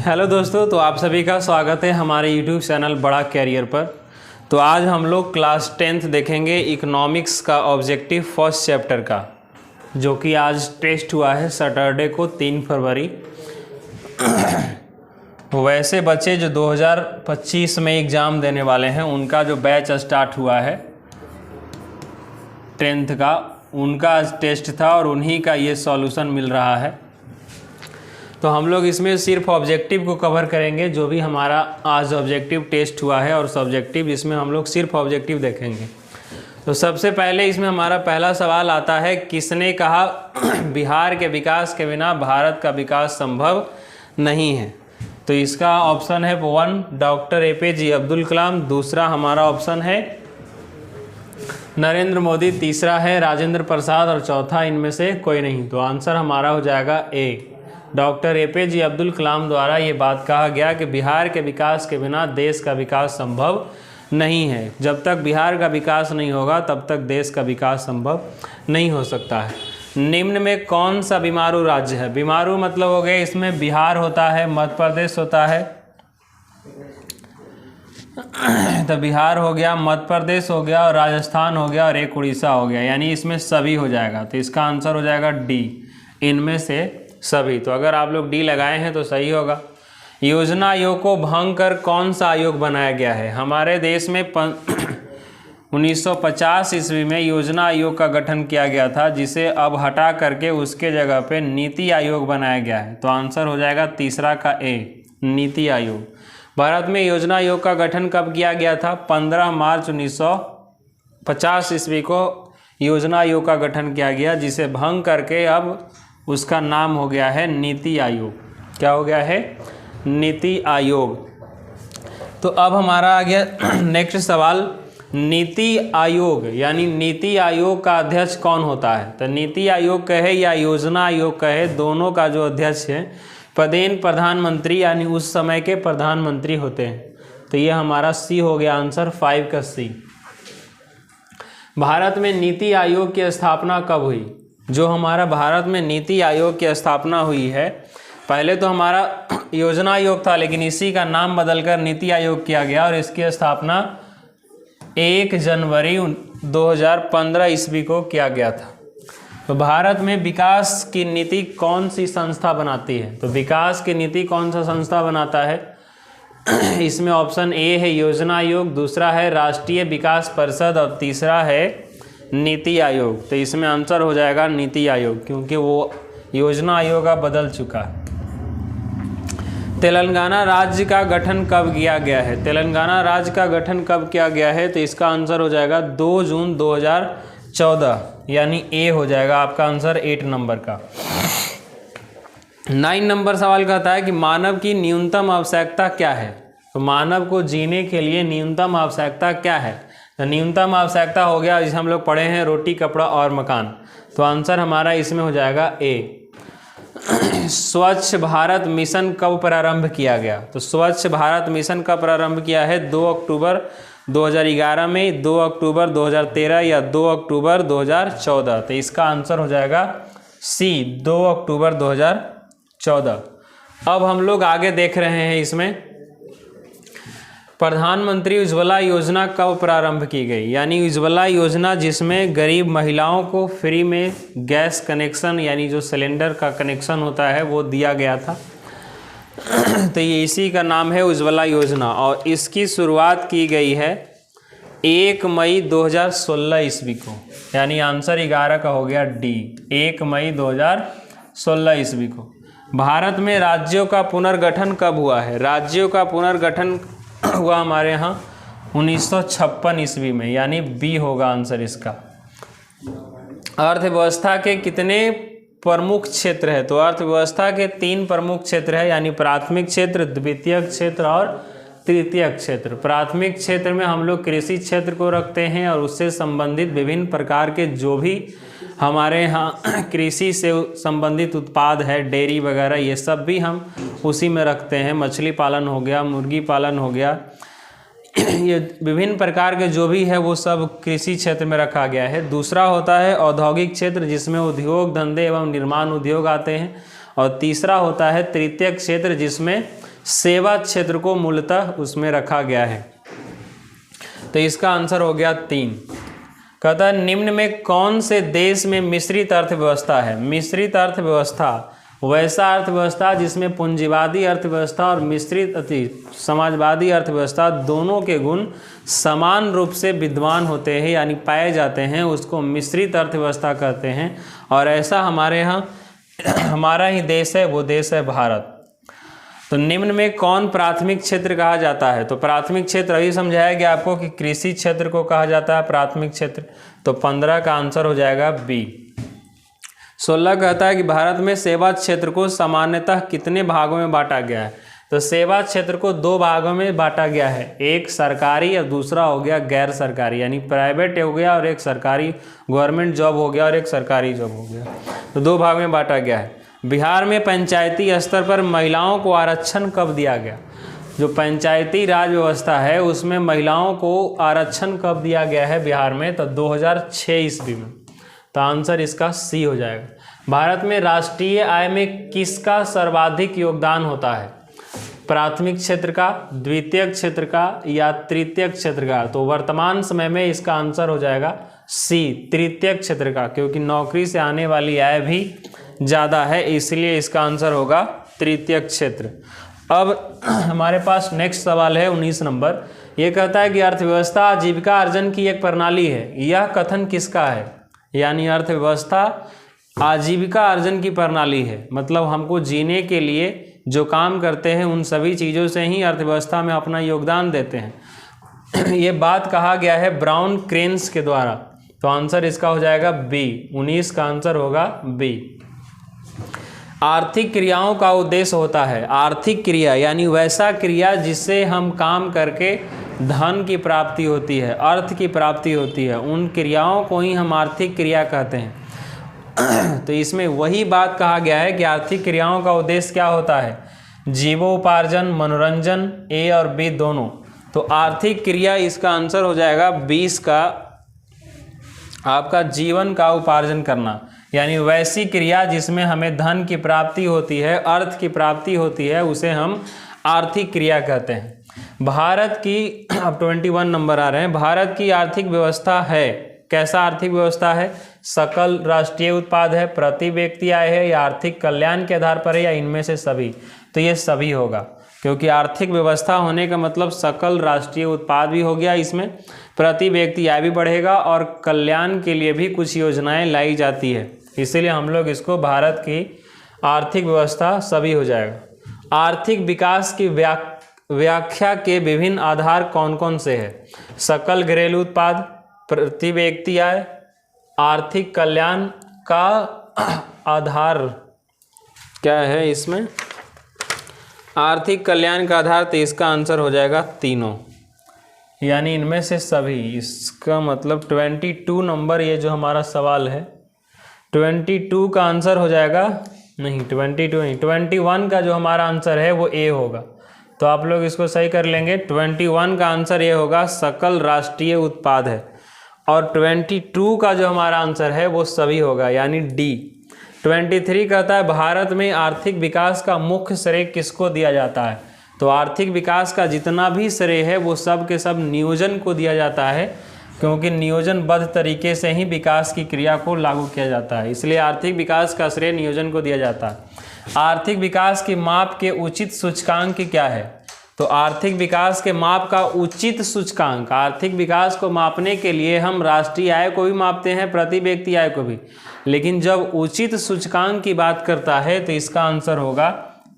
Hello दोस्तों, तो आप सभी का स्वागत है हमारे यूट्यूब चैनल बड़ा कैरियर पर। तो आज हम लोग क्लास 10th देखेंगे इकोनॉमिक्स का ऑब्जेक्टिव फर्स्ट चैप्टर का, जो कि आज टेस्ट हुआ है सैटरडे को 3 फरवरी। वैसे बच्चे जो 2025 में एग्ज़ाम देने वाले हैं, उनका जो बैच स्टार्ट हुआ है 10th का, उनका आज टेस्ट था और उन्हीं का ये सॉल्यूशन मिल रहा है। तो हम लोग इसमें सिर्फ ऑब्जेक्टिव को कवर करेंगे, जो भी हमारा आज ऑब्जेक्टिव टेस्ट हुआ है और सब्जेक्टिव, इसमें हम लोग सिर्फ ऑब्जेक्टिव देखेंगे। तो सबसे पहले इसमें हमारा पहला सवाल आता है, किसने कहा बिहार के विकास के बिना भारत का विकास संभव नहीं है? तो इसका ऑप्शन है 1 डॉक्टर APJ अब्दुल कलाम, दूसरा हमारा ऑप्शन है नरेंद्र मोदी, तीसरा है राजेंद्र प्रसाद और चौथा इनमें से कोई नहीं। तो आंसर हमारा हो जाएगा ए, डॉक्टर APJ अब्दुल कलाम द्वारा ये बात कहा गया कि बिहार के विकास के बिना देश का विकास संभव नहीं है। जब तक बिहार का विकास नहीं होगा तब तक देश का विकास संभव नहीं हो सकता है। निम्न में कौन सा बीमारू राज्य है? बीमारू मतलब हो गया, इसमें बिहार होता है, मध्य प्रदेश होता है, तो बिहार हो गया, मध्य प्रदेश हो गया और राजस्थान हो गया और एक उड़ीसा हो गया, यानी इसमें सभी हो जाएगा। तो इसका आंसर हो जाएगा डी, इनमें से सभी। तो अगर आप लोग डी लगाए हैं तो सही होगा। योजना आयोग को भंग कर कौन सा आयोग बनाया गया है? हमारे देश में 1950 ईस्वी में योजना आयोग का गठन किया गया था, जिसे अब हटा करके उसके जगह पे नीति आयोग बनाया गया है। तो आंसर हो जाएगा तीसरा का ए, नीति आयोग। भारत में योजना आयोग का गठन कब किया गया था? 15 मार्च 1950 ईस्वी को योजना आयोग का गठन किया गया, जिसे भंग करके अब उसका नाम हो गया है नीति आयोग। क्या हो गया है? नीति आयोग। तो अब हमारा आ गया नेक्स्ट सवाल, नीति आयोग यानी नीति आयोग का अध्यक्ष कौन होता है? तो नीति आयोग कहे या योजना आयोग कहे, दोनों का जो अध्यक्ष है पदेन प्रधानमंत्री यानी उस समय के प्रधानमंत्री होते हैं। तो ये हमारा सी हो गया, आंसर 5 का सी। भारत में नीति आयोग की स्थापना कब हुई? जो हमारा भारत में नीति आयोग की स्थापना हुई है, पहले तो हमारा योजना आयोग था, लेकिन इसी का नाम बदलकर नीति आयोग किया गया और इसकी स्थापना 1 जनवरी 2015 ईस्वी को किया गया था। तो भारत में विकास की नीति कौन सी संस्था बनाती है? तो विकास की नीति कौन सा संस्था बनाता है? इसमें ऑप्शन ए है योजना आयोग, दूसरा है राष्ट्रीय विकास परिषद और तीसरा है नीति आयोग। तो इसमें आंसर हो जाएगा नीति आयोग, क्योंकि वो योजना आयोग का बदल चुका है। तेलंगाना राज्य का गठन कब किया गया है? तेलंगाना राज्य का गठन कब किया गया है? तो इसका आंसर हो जाएगा 2 जून 2014, यानी ए हो जाएगा आपका आंसर 8 नंबर का। 9 नंबर सवाल कहता है कि मानव की न्यूनतम आवश्यकता क्या है? तो मानव को जीने के लिए न्यूनतम आवश्यकता क्या है? तो न्यूनतम आवश्यकता हो गया, जिसे हम लोग पढ़े हैं, रोटी, कपड़ा और मकान। तो आंसर हमारा इसमें हो जाएगा ए। स्वच्छ भारत मिशन कब प्रारंभ किया गया? तो स्वच्छ भारत मिशन का प्रारंभ किया है 2 अक्टूबर 2011 में, 2 अक्टूबर 2013 या 2 अक्टूबर 2014। तो इसका आंसर हो जाएगा सी, 2 अक्टूबर 2014। अब हम लोग आगे देख रहे हैं, इसमें प्रधानमंत्री उज्ज्वला योजना कब प्रारंभ की गई? यानी उज्ज्वला योजना, जिसमें गरीब महिलाओं को फ्री में गैस कनेक्शन यानी जो सिलेंडर का कनेक्शन होता है वो दिया गया था। तो ये इसी का नाम है उज्ज्वला योजना, और इसकी शुरुआत की गई है 1 मई 2016 ईस्वी को, यानी आंसर 11 का हो गया डी, 1 मई 2016 ईस्वी को। भारत में राज्यों का पुनर्गठन कब हुआ है? राज्यों का पुनर्गठन हुआ हमारे यहाँ 1956 ईस्वी में, यानी बी होगा आंसर इसका। अर्थव्यवस्था के कितने प्रमुख क्षेत्र है? तो अर्थव्यवस्था के 3 प्रमुख क्षेत्र है, यानी प्राथमिक क्षेत्र, द्वितीयक क्षेत्र और तृतीयक क्षेत्र। प्राथमिक क्षेत्र में हम लोग कृषि क्षेत्र को रखते हैं और उससे संबंधित विभिन्न प्रकार के जो भी हमारे यहाँ कृषि से संबंधित उत्पाद है, डेयरी वगैरह, ये सब भी हम उसी में रखते हैं। मछली पालन हो गया, मुर्गी पालन हो गया, ये विभिन्न प्रकार के जो भी है वो सब कृषि क्षेत्र में रखा गया है। दूसरा होता है औद्योगिक क्षेत्र, जिसमें उद्योग धंधे एवं निर्माण उद्योग आते हैं। और तीसरा होता है तृतीयक क्षेत्र, जिसमें सेवा क्षेत्र को मूलतः उसमें रखा गया है। तो इसका आंसर हो गया 3। कहता है निम्न में कौन से देश में मिश्रित अर्थव्यवस्था है। मिश्रित अर्थव्यवस्था वैसा अर्थव्यवस्था जिसमें पूंजीवादी अर्थव्यवस्था और मिश्रित समाजवादी अर्थव्यवस्था दोनों के गुण समान रूप से विद्यमान होते हैं यानी पाए जाते हैं, उसको मिश्रित अर्थव्यवस्था कहते हैं। और ऐसा हमारे यहाँ हमारा ही देश है, वो देश है भारत। तो निम्न में कौन प्राथमिक क्षेत्र कहा जाता है। तो प्राथमिक क्षेत्र अभी समझाया गया आपको कि कृषि क्षेत्र को कहा जाता है प्राथमिक क्षेत्र। तो 15 का आंसर हो जाएगा बी। 16 कहता है कि भारत में सेवा क्षेत्र को सामान्यतः कितने भागों में बांटा गया है। तो सेवा क्षेत्र को 2 भागों में बांटा गया है, एक सरकारी और दूसरा हो गया गैर सरकारी, यानी प्राइवेट हो गया और एक सरकारी गवर्नमेंट जॉब हो गया और एक सरकारी जॉब हो गया। तो 2 भाग में बांटा गया है। बिहार में पंचायती स्तर पर महिलाओं को आरक्षण कब दिया गया। जो पंचायती राज व्यवस्था है उसमें महिलाओं को आरक्षण कब दिया गया है बिहार में। तो 2006 ईस्वी में। तो आंसर इसका सी हो जाएगा। भारत में राष्ट्रीय आय में किसका सर्वाधिक योगदान होता है। प्राथमिक क्षेत्र का, द्वितीयक क्षेत्र का या तृतीयक क्षेत्र का। तो वर्तमान समय में इसका आंसर हो जाएगा सी, तृतीयक क्षेत्र का, क्योंकि नौकरी से आने वाली आय भी ज़्यादा है, इसलिए इसका आंसर होगा तृतीयक क्षेत्र। अब हमारे पास नेक्स्ट सवाल है 19 नंबर। ये कहता है कि अर्थव्यवस्था आजीविका अर्जन की एक प्रणाली है। यह कथन किसका है। यानी अर्थव्यवस्था आजीविका अर्जन की प्रणाली है, मतलब हमको जीने के लिए जो काम करते हैं उन सभी चीज़ों से ही अर्थव्यवस्था में अपना योगदान देते हैं। ये बात कहा गया है ब्राउन क्रेन्स के द्वारा। तो आंसर इसका हो जाएगा बी। 19 का आंसर होगा बी। आर्थिक क्रियाओं का उद्देश्य होता है। आर्थिक क्रिया यानी वैसा क्रिया जिससे हम काम करके धन की प्राप्ति होती है, अर्थ की प्राप्ति होती है, उन क्रियाओं को ही हम आर्थिक क्रिया कहते हैं। तो इसमें वही बात कहा गया है कि आर्थिक क्रियाओं का उद्देश्य क्या होता है। जीवोपार्जन, मनोरंजन, ए और बी दोनों। तो आर्थिक क्रिया इसका आंसर हो जाएगा 20 का, आपका जीवन का उपार्जन करना, यानी वैसी क्रिया जिसमें हमें धन की प्राप्ति होती है, अर्थ की प्राप्ति होती है, उसे हम आर्थिक क्रिया कहते हैं। भारत की, अब 21 नंबर आ रहे हैं। भारत की आर्थिक व्यवस्था है, कैसा आर्थिक व्यवस्था है। सकल राष्ट्रीय उत्पाद है, प्रति व्यक्ति आय है, या आर्थिक कल्याण के आधार पर है, या इनमें से सभी। तो ये सभी होगा, क्योंकि आर्थिक व्यवस्था होने का मतलब सकल राष्ट्रीय उत्पाद भी हो गया, इसमें प्रति व्यक्ति आय भी बढ़ेगा और कल्याण के लिए भी कुछ योजनाएं लाई जाती है, इसीलिए हम लोग इसको भारत की आर्थिक व्यवस्था सभी हो जाएगा। आर्थिक विकास की व्याख्या के विभिन्न आधार कौन कौन से है। सकल घरेलू उत्पाद, प्रति व्यक्ति आय, आर्थिक कल्याण का आधार क्या है इसमें, आर्थिक कल्याण का आधार। तो इसका आंसर हो जाएगा तीनों, यानी इनमें से सभी। इसका मतलब 22 नंबर ये जो हमारा सवाल है, 22 का आंसर हो जाएगा, नहीं 22 नहीं, 21 का जो हमारा आंसर है वो ए होगा। तो आप लोग इसको सही कर लेंगे। 21 का आंसर ये होगा, सकल राष्ट्रीय उत्पाद है, और 22 का जो हमारा आंसर है वो सभी होगा, यानी डी। 23 कहता है भारत में आर्थिक विकास का मुख्य श्रेय किसको दिया जाता है। तो आर्थिक विकास का जितना भी श्रेय है वो सब के सब नियोजन को दिया जाता है, क्योंकि नियोजनबद्ध तरीके से ही विकास की क्रिया को लागू किया जाता है, इसलिए आर्थिक विकास का श्रेय नियोजन को दिया जाता है। आर्थिक विकास की माप के उचित सूचकांक क्या है। तो आर्थिक विकास के माप का उचित सूचकांक, आर्थिक विकास को मापने के लिए हम राष्ट्रीय आय को भी मापते हैं, प्रति व्यक्ति आय को भी, लेकिन जब उचित सूचकांक की बात करता है तो इसका आंसर होगा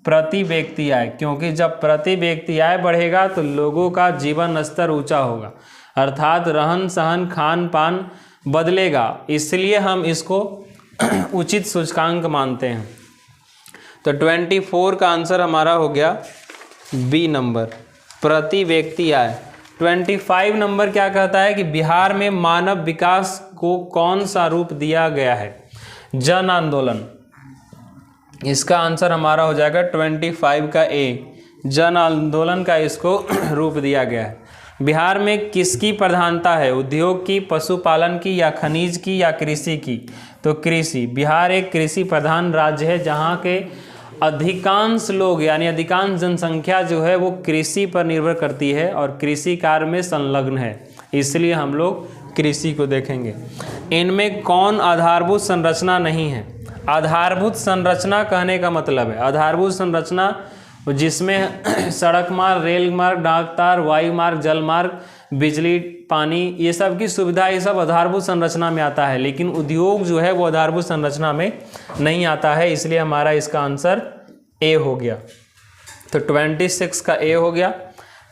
प्रति व्यक्ति आय, क्योंकि जब प्रति व्यक्ति आय बढ़ेगा तो लोगों का जीवन स्तर ऊंचा होगा, अर्थात रहन सहन खान पान बदलेगा, इसलिए हम इसको उचित सूचकांक मानते हैं। तो 24 का आंसर हमारा हो गया बी नंबर, प्रति व्यक्ति आय। 25 नंबर क्या कहता है कि बिहार में मानव विकास को कौन सा रूप दिया गया है। जन आंदोलन, इसका आंसर हमारा हो जाएगा 25 का ए, जन आंदोलन का इसको रूप दिया गया है। बिहार में किसकी प्रधानता है, उद्योग की, पशुपालन की, या खनिज की, या कृषि की। तो कृषि, बिहार एक कृषि प्रधान राज्य है, जहाँ के अधिकांश लोग यानी अधिकांश जनसंख्या जो है वो कृषि पर निर्भर करती है और कृषि कार्य में संलग्न है, इसलिए हम लोग कृषि को देखेंगे। इनमें कौन आधारभूत संरचना नहीं है? आधारभूत संरचना कहने का मतलब है आधारभूत संरचना जिसमें सड़क मार्ग, रेल मार्ग, डाक तार, वायु मार्ग, जल मार्ग, बिजली, पानी, ये सब की सुविधा, ये सब आधारभूत संरचना में आता है। लेकिन उद्योग जो है वो आधारभूत संरचना में नहीं आता है, इसलिए हमारा इसका आंसर ए हो गया। तो 26 का ए हो गया।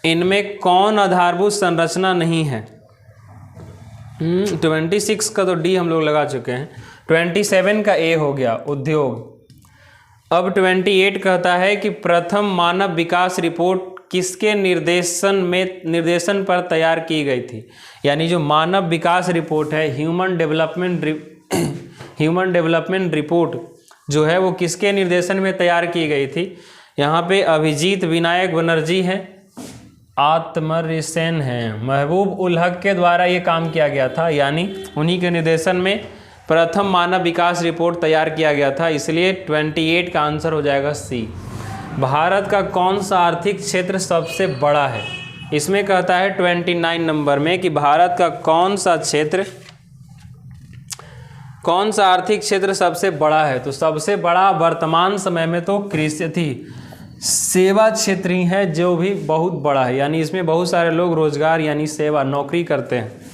इनमें कौन आधारभूत संरचना नहीं है? 26 का तो डी हम लोग लगा चुके हैं। 27 का ए हो गया, उद्योग। अब 28 कहता है कि प्रथम मानव विकास रिपोर्ट किसके निर्देशन पर तैयार की गई थी? यानी जो मानव विकास रिपोर्ट है, ह्यूमन डेवलपमेंट रिपोर्ट जो है वो किसके निर्देशन में तैयार की गई थी? यहाँ पे अभिजीत विनायक बनर्जी हैं, आत्मर्य सेन हैं, महबूब उल हक के द्वारा ये काम किया गया था, यानी उन्हीं के निर्देशन में प्रथम मानव विकास रिपोर्ट तैयार किया गया था, इसलिए 28 का आंसर हो जाएगा सी। भारत का कौन सा आर्थिक क्षेत्र सबसे बड़ा है? इसमें कहता है 29 नंबर में कि भारत का कौन सा आर्थिक क्षेत्र सबसे बड़ा है? तो सबसे बड़ा वर्तमान समय में तो कृषि थी, सेवा क्षेत्र ही है जो भी बहुत बड़ा है, यानी इसमें बहुत सारे लोग रोजगार यानी सेवा नौकरी करते हैं।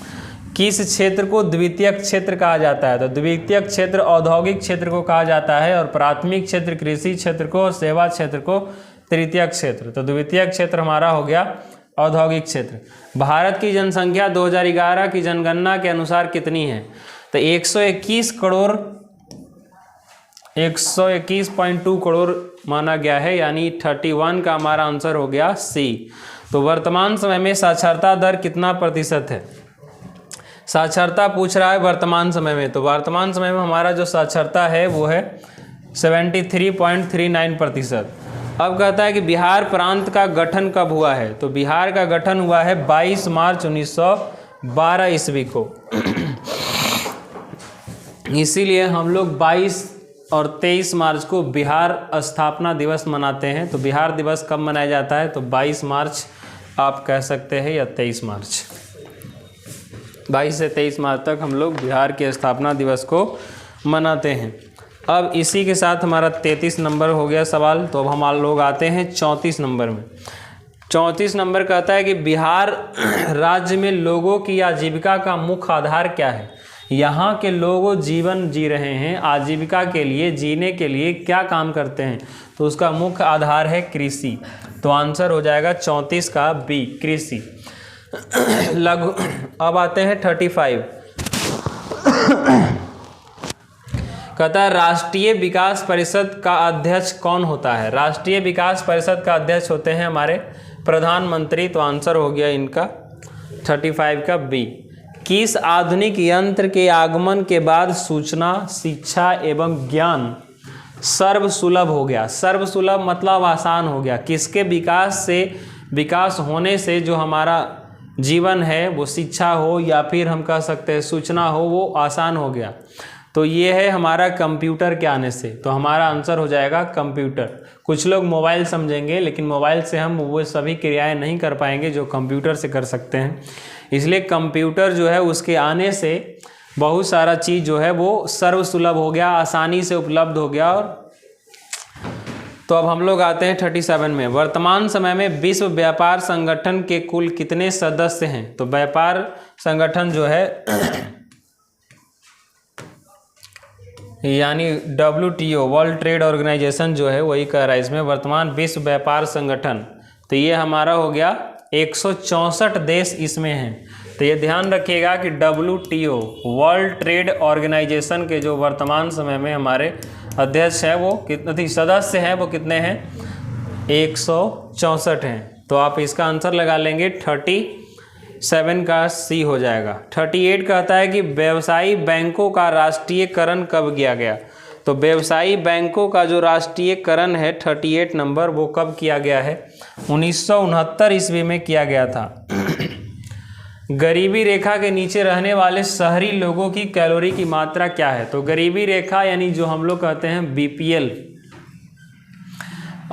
किस क्षेत्र को द्वितीयक क्षेत्र कहा जाता है? तो द्वितीयक क्षेत्र औद्योगिक क्षेत्र को कहा जाता है और प्राथमिक क्षेत्र कृषि क्षेत्र को और सेवा क्षेत्र को तृतीयक क्षेत्र। तो द्वितीयक क्षेत्र हमारा हो गया औद्योगिक क्षेत्र। भारत की जनसंख्या 2011 की जनगणना के अनुसार कितनी है? तो 121.2 करोड़ माना गया है, यानी 31 का हमारा आंसर हो गया सी। तो वर्तमान समय में साक्षरता दर कितना प्रतिशत है? साक्षरता पूछ रहा है वर्तमान समय में, तो वर्तमान समय में हमारा जो साक्षरता है वो है 73.39%। अब कहता है कि बिहार प्रांत का गठन कब हुआ है? तो बिहार का गठन हुआ है 22 मार्च 1912 ईस्वी को। इसीलिए हम लोग 22 और 23 मार्च को बिहार स्थापना दिवस मनाते हैं। तो बिहार दिवस कब मनाया जाता है? तो 22 मार्च आप कह सकते हैं या 23 मार्च। 22 से 23 मार्च तक हम लोग बिहार के स्थापना दिवस को मनाते हैं। अब इसी के साथ हमारा 33 नंबर हो गया सवाल। तो अब हम लोग आते हैं 34 नंबर में। 34 नंबर कहता है कि बिहार राज्य में लोगों की आजीविका का मुख्य आधार क्या है? यहाँ के लोग जीवन जी रहे हैं, आजीविका के लिए, जीने के लिए क्या काम करते हैं? तो उसका मुख्य आधार है कृषि। तो आंसर हो जाएगा 34 का बी, कृषि। लघु। अब आते हैं 35। कहता है राष्ट्रीय विकास परिषद का अध्यक्ष कौन होता है? राष्ट्रीय विकास परिषद का अध्यक्ष होते हैं हमारे प्रधानमंत्री। तो आंसर हो गया इनका 35 का बी। किस आधुनिक यंत्र के आगमन के बाद सूचना, शिक्षा एवं ज्ञान सर्वसुलभ हो गया? सर्वसुलभ मतलब आसान हो गया। किसके विकास होने से जो हमारा जीवन है वो शिक्षा हो या फिर हम कह सकते हैं सूचना हो, वो आसान हो गया? तो ये है हमारा कंप्यूटर के आने से। तो हमारा आंसर हो जाएगा कंप्यूटर। कुछ लोग मोबाइल समझेंगे, लेकिन मोबाइल से हम वो सभी क्रियाएं नहीं कर पाएंगे जो कंप्यूटर से कर सकते हैं। इसलिए कंप्यूटर जो है उसके आने से बहुत सारा चीज़ जो है वो सर्वसुलभ हो गया, आसानी से उपलब्ध हो गया। और तो अब हम लोग आते हैं 37 में। वर्तमान समय में विश्व व्यापार संगठन के कुल कितने सदस्य हैं? तो व्यापार संगठन जो है यानी WTO, वर्ल्ड ट्रेड ऑर्गेनाइजेशन जो है वही कह रहा है इसमें वर्तमान विश्व व्यापार संगठन। तो ये हमारा हो गया 164 देश इसमें हैं। तो ये ध्यान रखिएगा कि WTO, वर्ल्ड ट्रेड ऑर्गेनाइजेशन के जो वर्तमान समय में हमारे अध्यक्ष है वो कितने सदस्य हैं? वो कितने हैं? 164 हैं। तो आप इसका आंसर लगा लेंगे 37 का सी हो जाएगा। 38 कहता है कि व्यवसायी बैंकों का राष्ट्रीयकरण कब किया गया? तो व्यवसायी बैंकों का जो राष्ट्रीयकरण है 38 नंबर, वो कब किया गया है? 1969 ईस्वी में किया गया था। गरीबी रेखा के नीचे रहने वाले शहरी लोगों की कैलोरी की मात्रा क्या है? तो गरीबी रेखा यानी जो हम लोग कहते हैं BPL,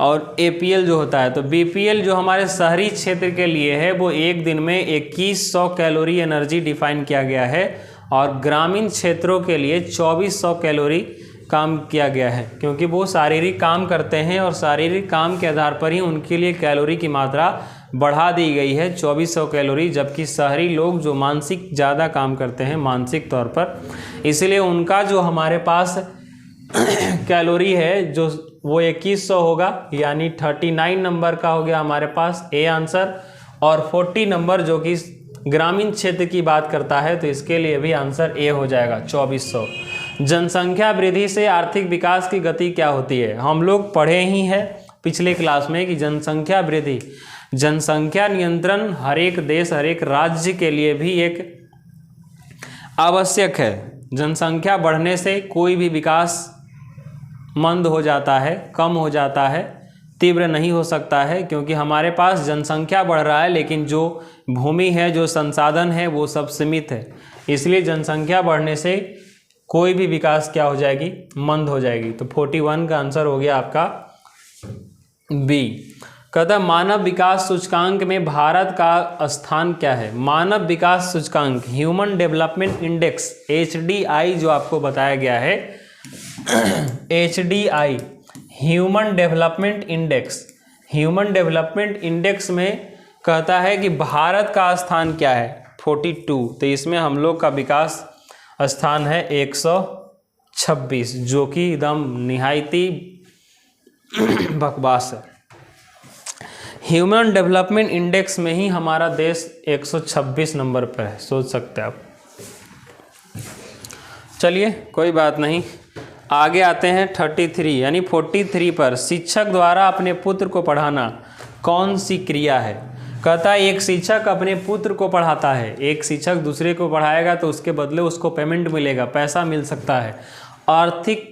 और APL जो होता है, तो BPL जो हमारे शहरी क्षेत्र के लिए है वो एक दिन में 2100 कैलोरी एनर्जी डिफाइन किया गया है और ग्रामीण क्षेत्रों के लिए 2400 कैलोरी काम किया गया है, क्योंकि वो शारीरिक काम करते हैं और शारीरिक काम के आधार पर ही उनके लिए कैलोरी की मात्रा बढ़ा दी गई है 2400 कैलोरी, जबकि शहरी लोग जो मानसिक ज़्यादा काम करते हैं मानसिक तौर पर, इसलिए उनका जो हमारे पास कैलोरी है जो वो 2100 होगा, यानी 39 नंबर का हो गया हमारे पास ए आंसर, और 40 नंबर जो कि ग्रामीण क्षेत्र की बात करता है तो इसके लिए भी आंसर ए हो जाएगा 2400। जनसंख्या वृद्धि से आर्थिक विकास की गति क्या होती है? हम लोग पढ़े ही हैं पिछले क्लास में कि जनसंख्या वृद्धि, जनसंख्या नियंत्रण हर एक देश हर एक राज्य के लिए भी एक आवश्यक है। जनसंख्या बढ़ने से कोई भी विकास मंद हो जाता है, कम हो जाता है, तीव्र नहीं हो सकता है, क्योंकि हमारे पास जनसंख्या बढ़ रहा है लेकिन जो भूमि है, जो संसाधन है वो सब सीमित है। इसलिए जनसंख्या बढ़ने से कोई भी विकास क्या हो जाएगी? मंद हो जाएगी। तो 41 का आंसर हो गया आपका बी। कहता है मानव विकास सूचकांक में भारत का स्थान क्या है? मानव विकास सूचकांक ह्यूमन डेवलपमेंट इंडेक्स HDI जो आपको बताया गया है HDI human development index, human development index में कहता है कि भारत का स्थान क्या है? 42। तो इसमें हम लोग का विकास स्थान है 126, जो कि एकदम निहायती बकवास है। ह्यूमन डेवलपमेंट इंडेक्स में ही हमारा देश 126 नंबर पर है, सोच सकते हैं आप। चलिए कोई बात नहीं, आगे आते हैं 33 यानी 43 पर। शिक्षक द्वारा अपने पुत्र को पढ़ाना कौन सी क्रिया है? कहता है एक शिक्षक अपने पुत्र को पढ़ाता है, एक शिक्षक दूसरे को पढ़ाएगा तो उसके बदले उसको पेमेंट मिलेगा, पैसा मिल सकता है, आर्थिक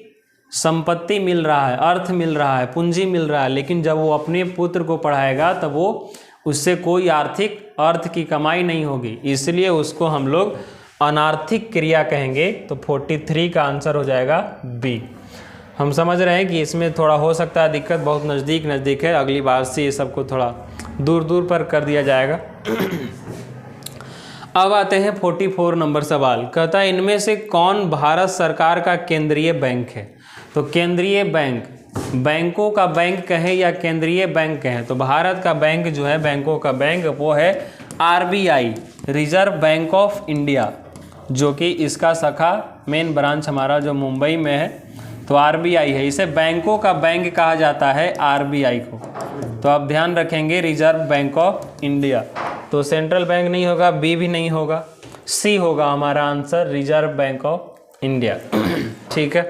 संपत्ति मिल रहा है, अर्थ मिल रहा है, पूंजी मिल रहा है। लेकिन जब वो अपने पुत्र को पढ़ाएगा तब वो उससे कोई आर्थिक अर्थ की कमाई नहीं होगी, इसलिए उसको हम लोग अनार्थिक क्रिया कहेंगे। तो 43 का आंसर हो जाएगा बी। हम समझ रहे हैं कि इसमें थोड़ा हो सकता है दिक्कत, बहुत नज़दीक नज़दीक है, अगली बार से ये सबको थोड़ा दूर दूर पर कर दिया जाएगा। अब आते हैं 44 नंबर सवाल। कहता है इनमें से कौन भारत सरकार का केंद्रीय बैंक है? तो केंद्रीय बैंक, बैंकों का बैंक कहें या केंद्रीय बैंक कहें, तो भारत का बैंक जो है, बैंकों का बैंक, वो है RBI, reserve bank of India, जो कि इसका शाखा मेन ब्रांच हमारा जो मुंबई में है तो RBI है। इसे बैंकों का बैंक कहा जाता है RBI को। तो आप ध्यान रखेंगे रिजर्व बैंक ऑफ इंडिया। तो सेंट्रल बैंक नहीं होगा, बी भी नहीं होगा, सी होगा हमारा answer, reserve bank of India. ठीक है।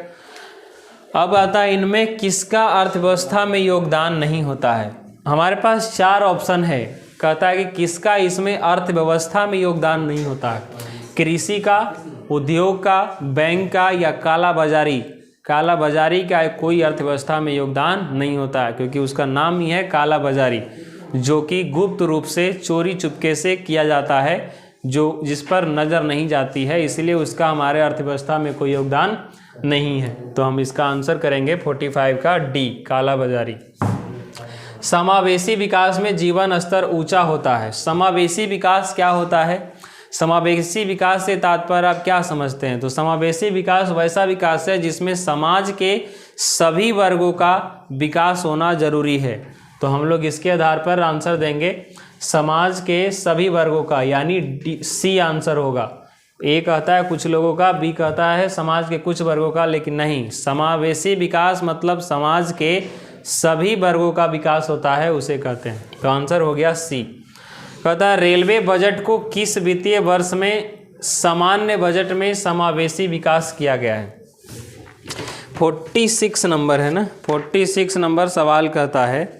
अब आता है इनमें किसका अर्थव्यवस्था में योगदान नहीं होता है? हमारे पास 4 ऑप्शन है। कहता है कि किसका इसमें अर्थव्यवस्था में योगदान नहीं होता है? कृषि का, उद्योग का, बैंक का या काला बाजारी? काला बाजारी का कोई अर्थव्यवस्था में योगदान नहीं होता है, क्योंकि उसका नाम ही है काला बाजारी, जो कि गुप्त रूप से चोरी चुपके से किया जाता है, जो जिस पर नज़र नहीं जाती है, इसलिए उसका हमारे अर्थव्यवस्था में कोई योगदान नहीं है। तो हम इसका आंसर करेंगे 45 का डी, काला बाजारी। समावेशी विकास में जीवन स्तर ऊंचा होता है। समावेशी विकास क्या होता है? समावेशी विकास से तात्पर्य आप क्या समझते हैं? तो समावेशी विकास वैसा विकास है जिसमें समाज के सभी वर्गों का विकास होना जरूरी है। तो हम लोग इसके आधार पर आंसर देंगे समाज के सभी वर्गों का, यानी सी आंसर होगा। ए कहता है कुछ लोगों का, बी कहता है समाज के कुछ वर्गों का, लेकिन नहीं, समावेशी विकास मतलब समाज के सभी वर्गों का विकास होता है, उसे कहते हैं। तो आंसर हो गया सी। कहता है रेलवे बजट को किस वित्तीय वर्ष में सामान्य बजट में समावेशी विकास किया गया है? 46 नंबर है ना, 46 नंबर सवाल कहता है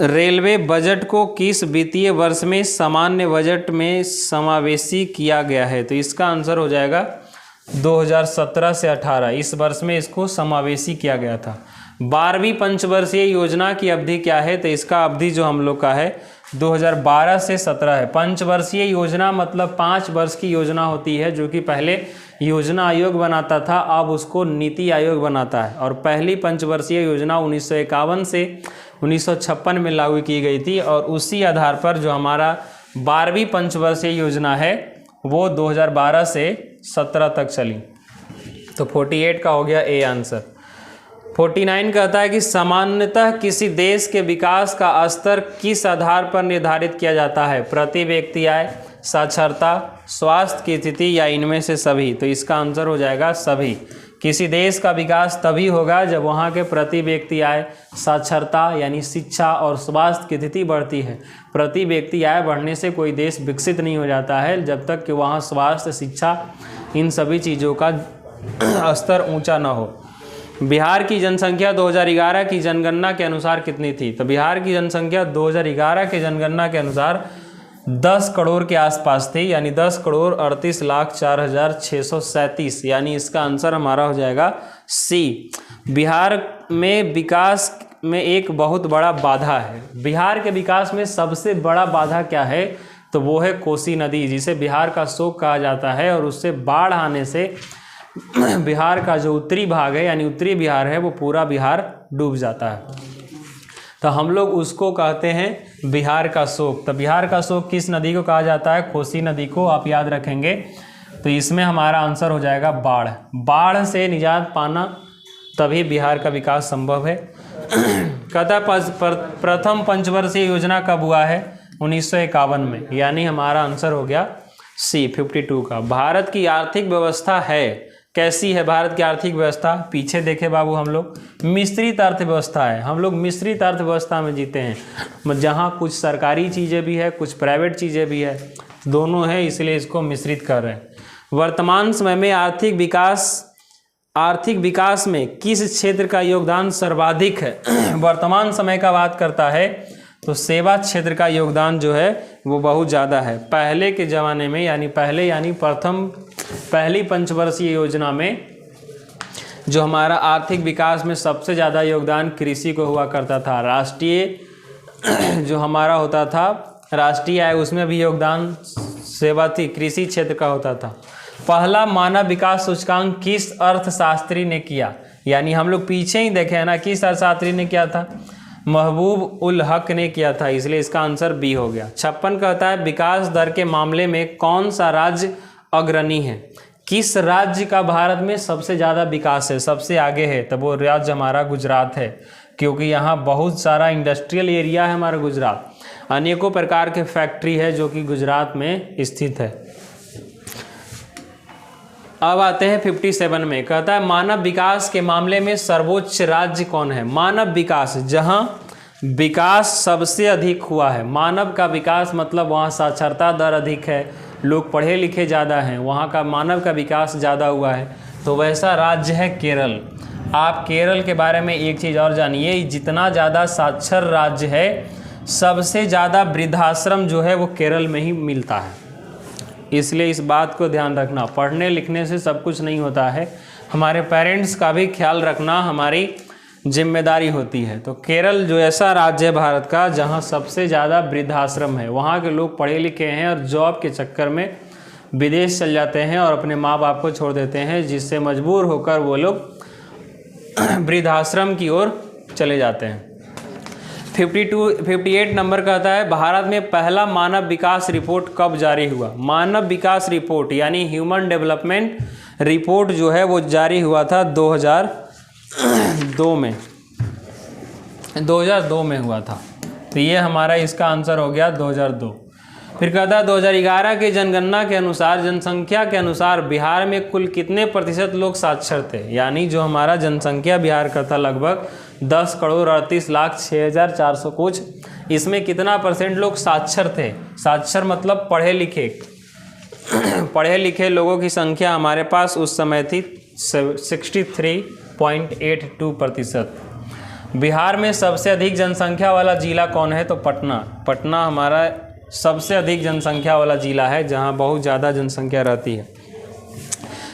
रेलवे बजट को किस वित्तीय वर्ष में सामान्य बजट में समावेशी किया गया है? तो इसका आंसर हो जाएगा 2017 से 18, इस वर्ष में इसको समावेशी किया गया था। 12वीं पंचवर्षीय योजना की अवधि क्या है? तो इसका अवधि जो हम लोग का है 2012 से 17 है। पंचवर्षीय योजना मतलब 5 वर्ष की योजना होती है, जो कि पहले योजना आयोग बनाता था, अब उसको नीति आयोग बनाता है। और पहली पंचवर्षीय योजना 1951 से 1956 में लागू की गई थी, और उसी आधार पर जो हमारा 12वीं पंचवर्षीय योजना है वो 2012 से 17 तक चली। तो 48 का हो गया ए आंसर। 49 कहता है कि सामान्यतः किसी देश के विकास का स्तर किस आधार पर निर्धारित किया जाता है? प्रति व्यक्ति आय, साक्षरता, स्वास्थ्य की स्थिति या इनमें से सभी? तो इसका आंसर हो जाएगा सभी। किसी देश का विकास तभी होगा जब वहाँ के प्रति व्यक्ति आय, साक्षरता यानी शिक्षा और स्वास्थ्य की स्थिति बढ़ती है। प्रति व्यक्ति आय बढ़ने से कोई देश विकसित नहीं हो जाता है जब तक कि वहाँ स्वास्थ्य, शिक्षा, इन सभी चीज़ों का स्तर ऊंचा ना हो। बिहार की जनसंख्या 2011 की जनगणना के अनुसार कितनी थी? तो बिहार की जनसंख्या 2011 के जनगणना के अनुसार 10 करोड़ के आसपास थी, यानी 10,38,04,637, यानी इसका आंसर हमारा हो जाएगा सी। बिहार में विकास में एक बहुत बड़ा बाधा है। बिहार के विकास में सबसे बड़ा बाधा क्या है? तो वो है कोसी नदी, जिसे बिहार का शोक कहा जाता है, और उससे बाढ़ आने से बिहार का जो उत्तरी भाग है यानी उत्तरी बिहार है वो पूरा बिहार डूब जाता है। तो हम लोग उसको कहते हैं बिहार का शोक। तो बिहार का शोक किस नदी को कहा जाता है? कोसी नदी को, आप याद रखेंगे। तो इसमें हमारा आंसर हो जाएगा बाढ़। बाढ़ से निजात पाना तभी बिहार का विकास संभव है। कहता प्रथम पंचवर्षीय योजना कब हुआ है? 1951 में, यानी हमारा आंसर हो गया सी 52 का। भारत की आर्थिक व्यवस्था है कैसी है? भारत की आर्थिक व्यवस्था पीछे देखे बाबू, हम लोग मिश्रित अर्थव्यवस्था है। हम लोग मिश्रित अर्थव्यवस्था में जीते हैं, जहाँ कुछ सरकारी चीज़ें भी है, कुछ प्राइवेट चीज़ें भी है, दोनों है, इसलिए इसको मिश्रित कर रहे हैं। वर्तमान समय में आर्थिक विकास में किस क्षेत्र का योगदान सर्वाधिक है? वर्तमान समय का बात करता है तो सेवा क्षेत्र का योगदान जो है वो बहुत ज़्यादा है। पहले के ज़माने में यानी पहली पंचवर्षीय योजना में जो हमारा आर्थिक विकास में सबसे ज़्यादा योगदान कृषि को हुआ करता था। राष्ट्रीय जो हमारा होता था राष्ट्रीय आय, उसमें भी योगदान सेवा थी, कृषि क्षेत्र का होता था। पहला मानव विकास सूचकांक किस अर्थशास्त्री ने किया? यानी हम लोग पीछे ही देखे हैं ना, किस अर्थशास्त्री ने किया था? महबूब उल हक ने किया था, इसलिए इसका आंसर बी हो गया। 56 कहता है विकास दर के मामले में कौन सा राज्य अग्रणी है? किस राज्य का भारत में सबसे ज़्यादा विकास है, सबसे आगे है? तो वो राज्य हमारा गुजरात है, क्योंकि यहाँ बहुत सारा इंडस्ट्रियल एरिया है हमारा गुजरात। अनेकों प्रकार के फैक्ट्री है जो कि गुजरात में स्थित है। अब आते हैं 57 में। कहता है मानव विकास के मामले में सर्वोच्च राज्य कौन है? मानव विकास, जहाँ विकास सबसे अधिक हुआ है। मानव का विकास मतलब वहाँ साक्षरता दर अधिक है, लोग पढ़े लिखे ज़्यादा हैं, वहाँ का मानव का विकास ज़्यादा हुआ है, तो वैसा राज्य है केरल। आप केरल के बारे में एक चीज़ और जानिए, जितना ज़्यादा साक्षर राज्य है, सबसे ज़्यादा वृद्धाश्रम जो है वो केरल में ही मिलता है। इसलिए इस बात को ध्यान रखना, पढ़ने लिखने से सब कुछ नहीं होता है, हमारे पेरेंट्स का भी ख्याल रखना हमारी जिम्मेदारी होती है। तो केरल जो ऐसा राज्य है भारत का जहाँ सबसे ज़्यादा वृद्धाश्रम है, वहाँ के लोग पढ़े लिखे हैं और जॉब के चक्कर में विदेश चल जाते हैं और अपने माँ बाप को छोड़ देते हैं, जिससे मजबूर होकर वो लोग वृद्धाश्रम की ओर चले जाते हैं। 58 नंबर कहता है भारत में पहला मानव विकास रिपोर्ट कब जारी हुआ? मानव विकास रिपोर्ट यानी ह्यूमन डेवलपमेंट रिपोर्ट जो है वो जारी हुआ था 2002 में हुआ था। तो ये हमारा इसका आंसर हो गया 2002। फिर कहता है 2011 के जनगणना के अनुसार, जनसंख्या के अनुसार बिहार में कुल कितने प्रतिशत लोग साक्षर थे? यानी जो हमारा जनसंख्या बिहार का था लगभग 10,38,06,400 कुछ, इसमें कितना परसेंट लोग साक्षर थे? साक्षर मतलब पढ़े लिखे। पढ़े लिखे लोगों की संख्या हमारे पास उस समय थी 63.82%। बिहार में सबसे अधिक जनसंख्या वाला जिला कौन है? तो पटना। पटना हमारा सबसे अधिक जनसंख्या वाला जिला है, जहां बहुत ज़्यादा जनसंख्या रहती है।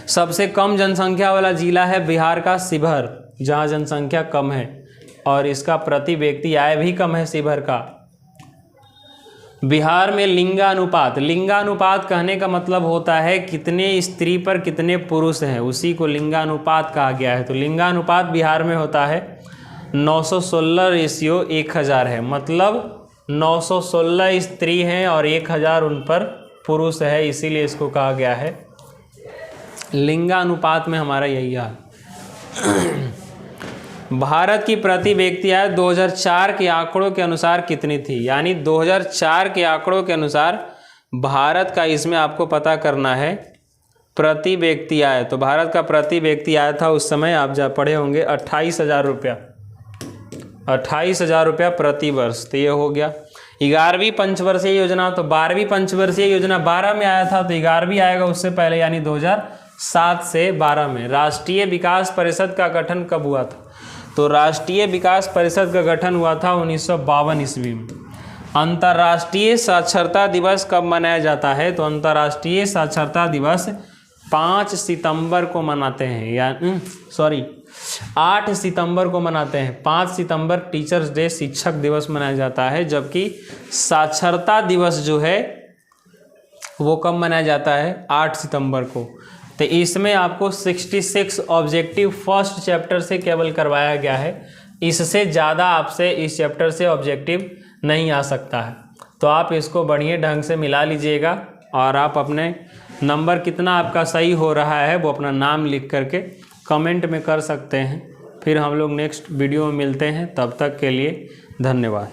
सबसे कम जनसंख्या वाला जिला है बिहार का शिवहर। जहाँ जनसंख्या कम है और इसका प्रति व्यक्ति आय भी कम है शिवहर का। बिहार में लिंगानुपात, लिंगानुपात कहने का मतलब होता है कितने स्त्री पर कितने पुरुष हैं, उसी को लिंगानुपात कहा गया है। तो लिंगानुपात बिहार में होता है 916:1000 है, मतलब 916 स्त्री हैं और 1000 उन पर पुरुष है, इसीलिए इसको कहा गया है लिंगानुपात में हमारा यही हाल। भारत की प्रति व्यक्ति आय 2004 के आंकड़ों के अनुसार कितनी थी, यानी 2004 के आंकड़ों के अनुसार भारत का, इसमें आपको पता करना है प्रति व्यक्ति आय। तो भारत का प्रति व्यक्ति आय था उस समय, आप जा पढ़े होंगे 28,000 रुपया, 28,000 रुपया प्रति वर्ष। तो ये हो गया 11वीं पंचवर्षीय योजना। तो 12वीं पंचवर्षीय योजना 12 में आया था, तो 11वीं आएगा उससे पहले, यानी 2007 से 12 में। राष्ट्रीय विकास परिषद का गठन कब हुआ था? तो राष्ट्रीय विकास परिषद का गठन हुआ था 1952 ईस्वी में। अंतर्राष्ट्रीय साक्षरता दिवस कब मनाया जाता है? तो अंतर्राष्ट्रीय साक्षरता दिवस 5 सितंबर को मनाते हैं, या 8 सितंबर को मनाते हैं। 5 सितंबर टीचर्स डे, शिक्षक दिवस मनाया जाता है, जबकि साक्षरता दिवस जो है वो कब मनाया जाता है? 8 सितंबर को। तो इसमें आपको 66 ऑब्जेक्टिव फर्स्ट चैप्टर से केवल करवाया गया है, इससे ज़्यादा आपसे इस चैप्टर से ऑब्जेक्टिव नहीं आ सकता है। तो आप इसको बढ़िया ढंग से मिला लीजिएगा और आप अपने नंबर कितना आपका सही हो रहा है वो अपना नाम लिख करके कमेंट में कर सकते हैं। फिर हम लोग नेक्स्ट वीडियो में मिलते हैं, तब तक के लिए धन्यवाद।